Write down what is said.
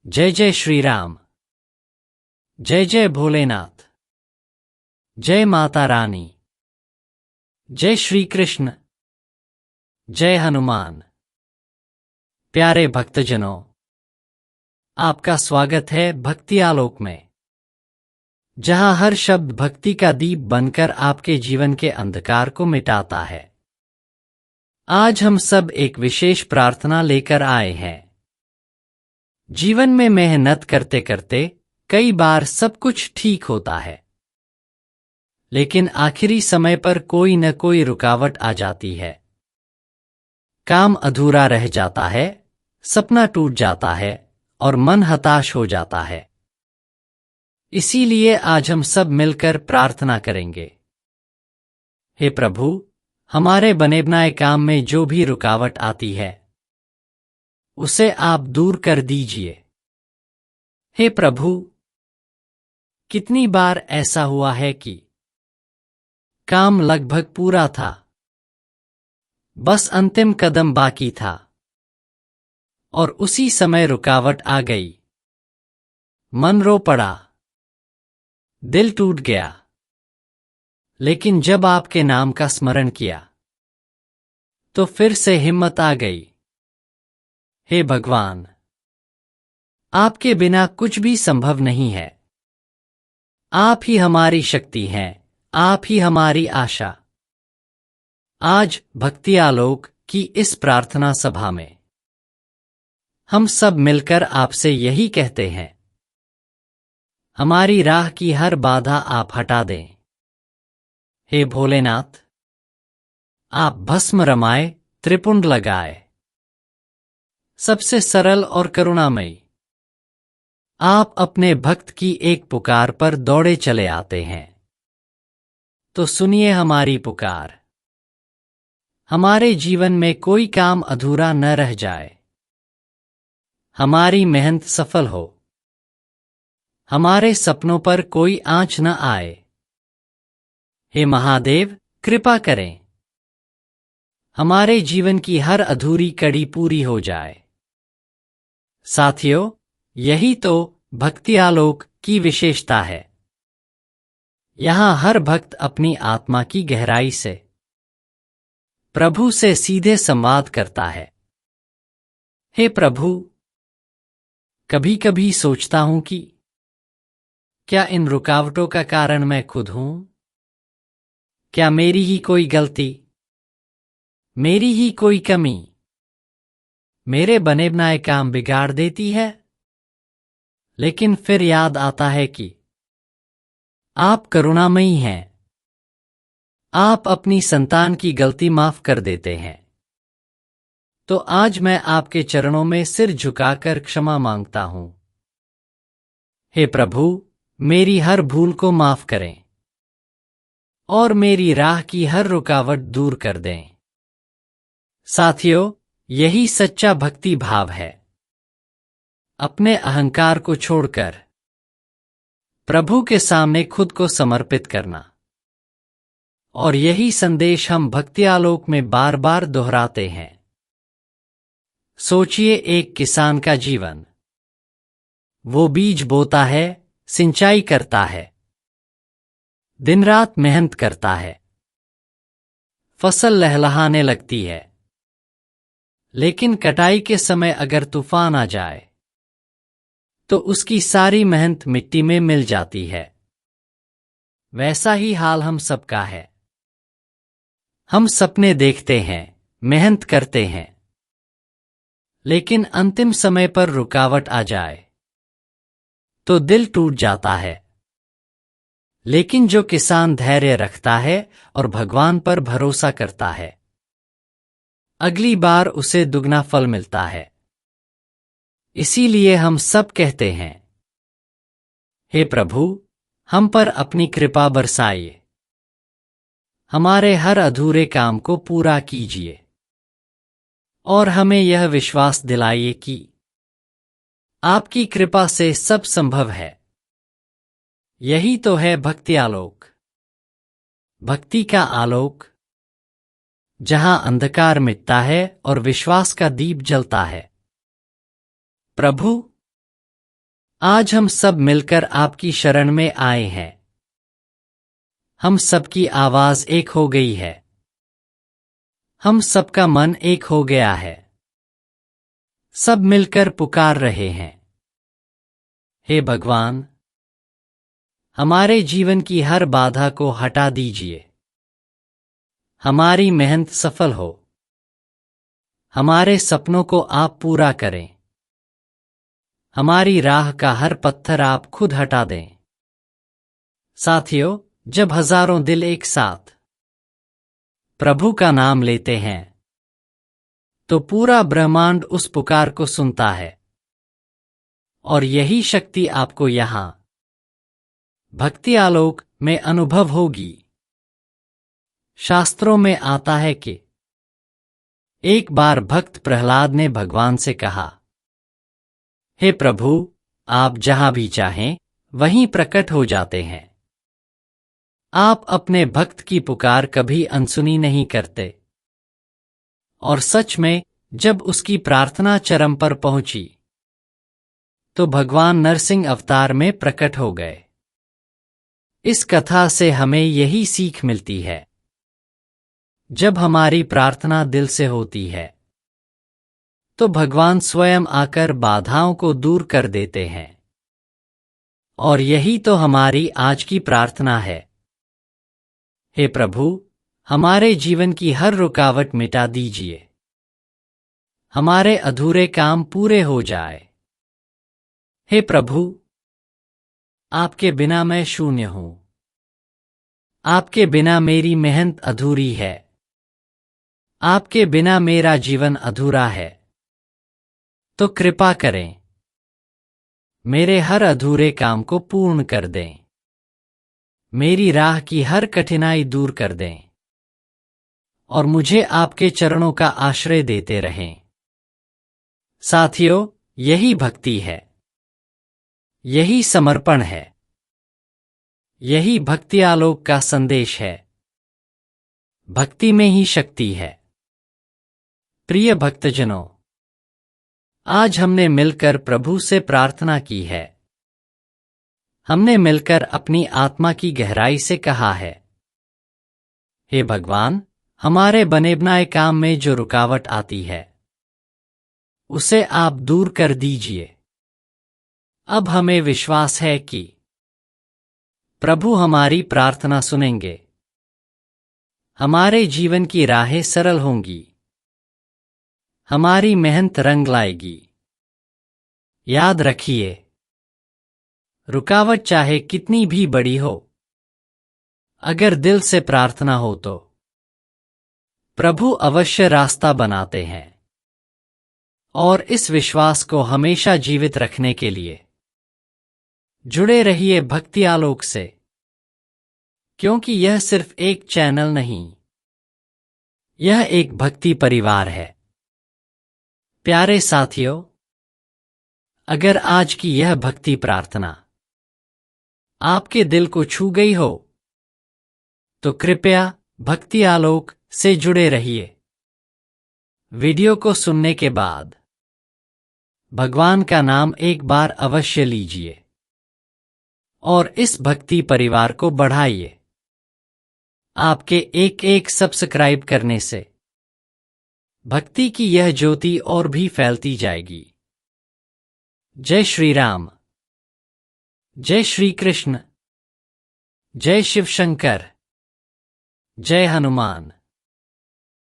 जय जय श्री राम। जय जय भोलेनाथ। जय माता रानी। जय श्री कृष्ण। जय हनुमान। प्यारे भक्तजनों, आपका स्वागत है भक्ति आलोक में, जहां हर शब्द भक्ति का दीप बनकर आपके जीवन के अंधकार को मिटाता है। आज हम सब एक विशेष प्रार्थना लेकर आए हैं। जीवन में मेहनत करते करते कई बार सब कुछ ठीक होता है, लेकिन आखिरी समय पर कोई न कोई रुकावट आ जाती है। काम अधूरा रह जाता है, सपना टूट जाता है और मन हताश हो जाता है। इसीलिए आज हम सब मिलकर प्रार्थना करेंगे। हे प्रभु, हमारे बने बनाए काम में जो भी रुकावट आती है उसे आप दूर कर दीजिए। हे प्रभु, कितनी बार ऐसा हुआ है कि काम लगभग पूरा था, बस अंतिम कदम बाकी था और उसी समय रुकावट आ गई। मन रो पड़ा, दिल टूट गया। लेकिन जब आपके नाम का स्मरण किया तो फिर से हिम्मत आ गई। हे भगवान, आपके बिना कुछ भी संभव नहीं है। आप ही हमारी शक्ति हैं, आप ही हमारी आशा। आज भक्ति आलोक की इस प्रार्थना सभा में हम सब मिलकर आपसे यही कहते हैं, हमारी राह की हर बाधा आप हटा दें। हे भोलेनाथ, आप भस्म रमाए, त्रिपुंड लगाए, सबसे सरल और करुणामयी आप अपने भक्त की एक पुकार पर दौड़े चले आते हैं। तो सुनिए हमारी पुकार। हमारे जीवन में कोई काम अधूरा न रह जाए, हमारी मेहनत सफल हो, हमारे सपनों पर कोई आंच न आए। हे महादेव, कृपा करें, हमारे जीवन की हर अधूरी कड़ी पूरी हो जाए। साथियों, यही तो भक्ति आलोक की विशेषता है। यहां हर भक्त अपनी आत्मा की गहराई से प्रभु से सीधे संवाद करता है। हे प्रभु, कभी कभी सोचता हूं कि क्या इन रुकावटों का कारण मैं खुद हूं? क्या मेरी ही कोई गलती, मेरी ही कोई कमी मेरे बने बनाए काम बिगाड़ देती है? लेकिन फिर याद आता है कि आप करुणामयी हैं। आप अपनी संतान की गलती माफ कर देते हैं। तो आज मैं आपके चरणों में सिर झुकाकर क्षमा मांगता हूं। हे प्रभु, मेरी हर भूल को माफ करें और मेरी राह की हर रुकावट दूर कर दें। साथियों, यही सच्चा भक्ति भाव है। अपने अहंकार को छोड़कर प्रभु के सामने खुद को समर्पित करना। और यही संदेश हम भक्ति आलोक में बार बार दोहराते हैं। सोचिए एक किसान का जीवन। वो बीज बोता है, सिंचाई करता है, दिन रात मेहनत करता है, फसल लहलहाने लगती है। लेकिन कटाई के समय अगर तूफान आ जाए तो उसकी सारी मेहनत मिट्टी में मिल जाती है। वैसा ही हाल हम सबका है। हम सपने देखते हैं, मेहनत करते हैं, लेकिन अंतिम समय पर रुकावट आ जाए तो दिल टूट जाता है। लेकिन जो किसान धैर्य रखता है और भगवान पर भरोसा करता है, अगली बार उसे दुगना फल मिलता है। इसीलिए हम सब कहते हैं, हे प्रभु, हम पर अपनी कृपा बरसाइए, हमारे हर अधूरे काम को पूरा कीजिए और हमें यह विश्वास दिलाइए कि आपकी कृपा से सब संभव है। यही तो है भक्ति आलोक, भक्ति का आलोक, जहां अंधकार मिटता है और विश्वास का दीप जलता है। प्रभु, आज हम सब मिलकर आपकी शरण में आए हैं। हम सबकी आवाज एक हो गई है। हम सबका मन एक हो गया है। सब मिलकर पुकार रहे हैं, हे भगवान, हमारे जीवन की हर बाधा को हटा दीजिए। हमारी मेहनत सफल हो। हमारे सपनों को आप पूरा करें। हमारी राह का हर पत्थर आप खुद हटा दें। साथियों, जब हजारों दिल एक साथ प्रभु का नाम लेते हैं तो पूरा ब्रह्मांड उस पुकार को सुनता है। और यही शक्ति आपको यहां भक्ति आलोक में अनुभव होगी। शास्त्रों में आता है कि एक बार भक्त प्रहलाद ने भगवान से कहा, हे प्रभु, आप जहां भी चाहें वहीं प्रकट हो जाते हैं। आप अपने भक्त की पुकार कभी अनसुनी नहीं करते। और सच में जब उसकी प्रार्थना चरम पर पहुंची तो भगवान नरसिंह अवतार में प्रकट हो गए। इस कथा से हमें यही सीख मिलती है, जब हमारी प्रार्थना दिल से होती है तो भगवान स्वयं आकर बाधाओं को दूर कर देते हैं। और यही तो हमारी आज की प्रार्थना है। हे प्रभु, हमारे जीवन की हर रुकावट मिटा दीजिए। हमारे अधूरे काम पूरे हो जाए। हे प्रभु, आपके बिना मैं शून्य हूं। आपके बिना मेरी मेहनत अधूरी है। आपके बिना मेरा जीवन अधूरा है। तो कृपा करें, मेरे हर अधूरे काम को पूर्ण कर दें। मेरी राह की हर कठिनाई दूर कर दें और मुझे आपके चरणों का आश्रय देते रहें। साथियों, यही भक्ति है। यही समर्पण है। यही भक्ति आलोक का संदेश है। भक्ति में ही शक्ति है। प्रिय भक्तजनों, आज हमने मिलकर प्रभु से प्रार्थना की है। हमने मिलकर अपनी आत्मा की गहराई से कहा है, हे भगवान, हमारे बने बनाए काम में जो रुकावट आती है उसे आप दूर कर दीजिए। अब हमें विश्वास है कि प्रभु हमारी प्रार्थना सुनेंगे। हमारे जीवन की राहें सरल होंगी। हमारी मेहनत रंग लाएगी। याद रखिए, रुकावट चाहे कितनी भी बड़ी हो, अगर दिल से प्रार्थना हो तो प्रभु अवश्य रास्ता बनाते हैं। और इस विश्वास को हमेशा जीवित रखने के लिए जुड़े रहिए भक्ति आलोक से, क्योंकि यह सिर्फ एक चैनल नहीं, यह एक भक्ति परिवार है। प्यारे साथियों, अगर आज की यह भक्ति प्रार्थना आपके दिल को छू गई हो तो कृपया भक्ति आलोक से जुड़े रहिए। वीडियो को सुनने के बाद भगवान का नाम एक बार अवश्य लीजिए और इस भक्ति परिवार को बढ़ाइए। आपके एक एक सब्सक्राइब करने से भक्ति की यह ज्योति और भी फैलती जाएगी। जय श्री राम, जय श्री कृष्ण, जय शिव शंकर, जय हनुमान।